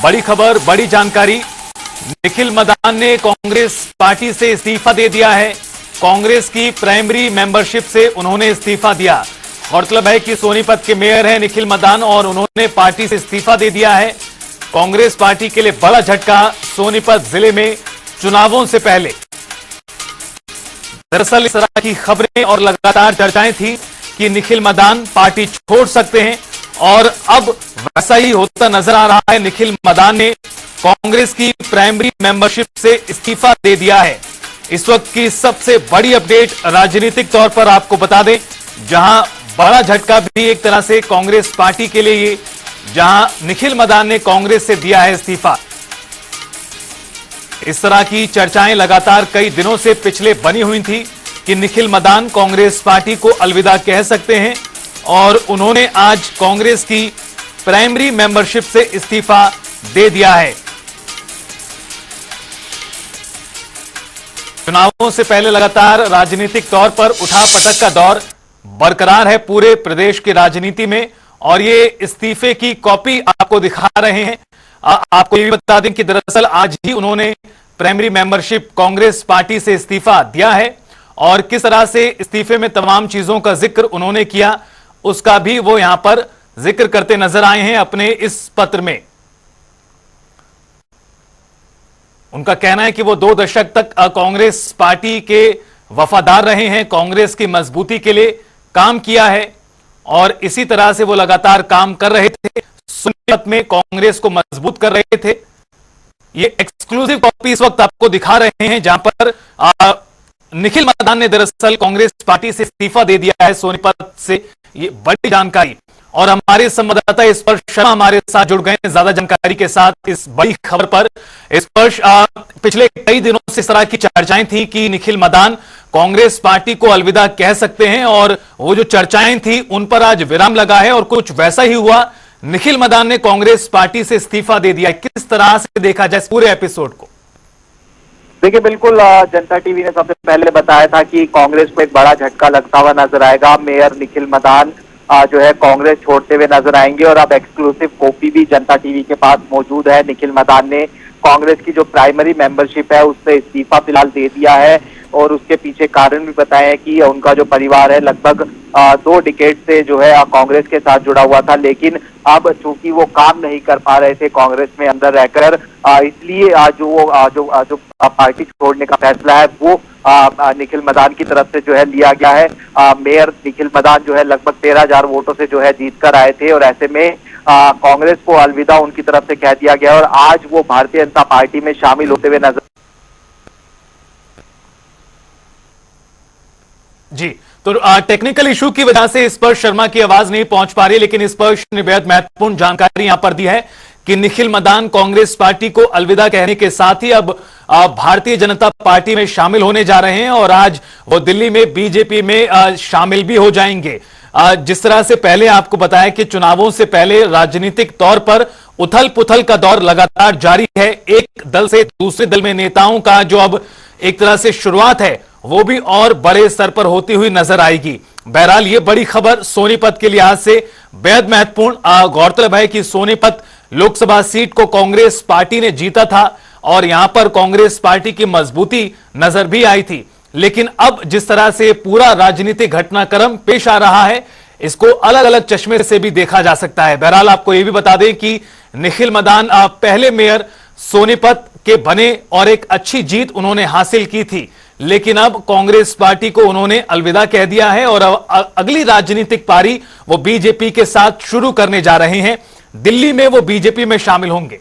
बड़ी खबर, बड़ी जानकारी। निखिल मदान ने कांग्रेस पार्टी से इस्तीफा दे दिया है। कांग्रेस की प्राइमरी मेंबरशिप से उन्होंने इस्तीफा दिया। गौरतलब है कि सोनीपत के मेयर हैं निखिल मदान और उन्होंने पार्टी से इस्तीफा दे दिया है। कांग्रेस पार्टी के लिए बड़ा झटका सोनीपत जिले में चुनावों से पहले। दरअसल इस तरह की खबरें और लगातार चर्चाएं थी कि निखिल मदान पार्टी छोड़ सकते हैं और अब वैसा ही होता नजर आ रहा है। निखिल मदान ने कांग्रेस की प्राइमरी मेंबरशिप से इस्तीफा दे दिया है। इस वक्त की सबसे बड़ी अपडेट राजनीतिक तौर पर आपको बता दें, जहां बड़ा झटका भी एक तरह से कांग्रेस पार्टी के लिए ये, जहां निखिल मदान ने कांग्रेस से दिया है इस्तीफा। इस तरह की चर्चाएं लगातार कई दिनों से पिछले बनी हुई थी कि निखिल मदान कांग्रेस पार्टी को अलविदा कह सकते हैं और उन्होंने आज कांग्रेस की प्राइमरी मेंबरशिप से इस्तीफा दे दिया है। चुनावों से पहले लगातार राजनीतिक तौर पर उठापटक का दौर बरकरार है पूरे प्रदेश की राजनीति में और ये इस्तीफे की कॉपी आपको दिखा रहे हैं। आपको ये भी बता दें कि दरअसल आज ही उन्होंने प्राइमरी मेंबरशिप कांग्रेस पार्टी से इस्तीफा दिया है और किस तरह से इस्तीफे में तमाम चीजों का जिक्र उन्होंने किया उसका भी वो यहां पर जिक्र करते नजर आए हैं अपने इस पत्र में। उनका कहना है कि वो 2 दशक तक कांग्रेस पार्टी के वफादार रहे हैं, कांग्रेस की मजबूती के लिए काम किया है और इसी तरह से वो लगातार काम कर रहे थे। सोनीपत में कांग्रेस को मजबूत कर रहे थे। ये एक्सक्लूसिव कॉपी इस वक्त आपको दिखा रहे हैं जहां पर निखिल मदान ने दरअसल कांग्रेस पार्टी से इस्तीफा दे दिया है सोनीपत से। ये बड़ी जानकारी और हमारे संवाददाता स्पर्श शर्मा हमारे साथ जुड़ गए हैं ज्यादा जानकारी के साथ इस बड़ी खबर पर। स्पर्श, पिछले कई दिनों से इस तरह की चर्चाएं थी कि निखिल मदान कांग्रेस पार्टी को अलविदा कह सकते हैं और वो जो चर्चाएं थी उन पर आज विराम लगा है और कुछ वैसा ही हुआ। निखिल मदान ने कांग्रेस पार्टी से इस्तीफा दे दिया। किस तरह से देखा जाए पूरे एपिसोड को? देखिए, बिल्कुल जनता टीवी ने सबसे पहले बताया था कि कांग्रेस को एक बड़ा झटका लगता हुआ नजर आएगा। मेयर निखिल मदान जो है कांग्रेस छोड़ते हुए नजर आएंगे और अब एक्सक्लूसिव कॉपी भी जनता टीवी के पास मौजूद है। निखिल मदान ने कांग्रेस की जो प्राइमरी मेंबरशिप है उससे इस्तीफा फिलहाल दे दिया है और उसके पीछे कारण भी बताया है कि उनका जो परिवार है लगभग 2 डिकेड से जो है कांग्रेस के साथ जुड़ा हुआ था, लेकिन अब चूंकि वो काम नहीं कर पा रहे थे कांग्रेस में अंदर रहकर, इसलिए जो पार्टी छोड़ने का फैसला है वो निखिल मदान की तरफ से जो है लिया गया है। मेयर निखिल मदान जो है लगभग 13,000 वोटों से जो है जीत कर आए थे और ऐसे में कांग्रेस को अलविदा उनकी तरफ से कह दिया गया और आज वो भारतीय जनता पार्टी में शामिल होते हुए नजर। जी, तो टेक्निकल इशू की वजह से स्पर्श शर्मा की आवाज नहीं पहुंच पा रही, लेकिन स्पर्श ने बेहद महत्वपूर्ण जानकारी यहां पर दी है कि निखिल मदान कांग्रेस पार्टी को अलविदा कहने के साथ ही अब भारतीय जनता पार्टी में शामिल होने जा रहे हैं और आज वो दिल्ली में बीजेपी में शामिल भी हो जाएंगे। जिस तरह से पहले आपको बताया कि चुनावों से पहले राजनीतिक तौर पर उथल पुथल का दौर लगातार जारी है। एक दल से दूसरे दल में नेताओं का जो अब एक तरह से शुरुआत है वो भी और बड़े स्तर पर होती हुई नजर आएगी। बहरहाल ये बड़ी खबर सोनीपत के लिहाज से बेहद महत्वपूर्ण। गौरतलब है कि सोनीपत लोकसभा सीट को कांग्रेस पार्टी ने जीता था और यहां पर कांग्रेस पार्टी की मजबूती नजर भी आई थी, लेकिन अब जिस तरह से पूरा राजनीतिक घटनाक्रम पेश आ रहा है इसको अलग अलग चश्मे से भी देखा जा सकता है। बहरहाल आपको यह भी बता दें कि निखिल मदान पहले मेयर सोनीपत के बने और एक अच्छी जीत उन्होंने हासिल की थी, लेकिन अब कांग्रेस पार्टी को उन्होंने अलविदा कह दिया है और अगली राजनीतिक पारी वो बीजेपी के साथ शुरू करने जा रहे हैं। दिल्ली में वो बीजेपी में शामिल होंगे।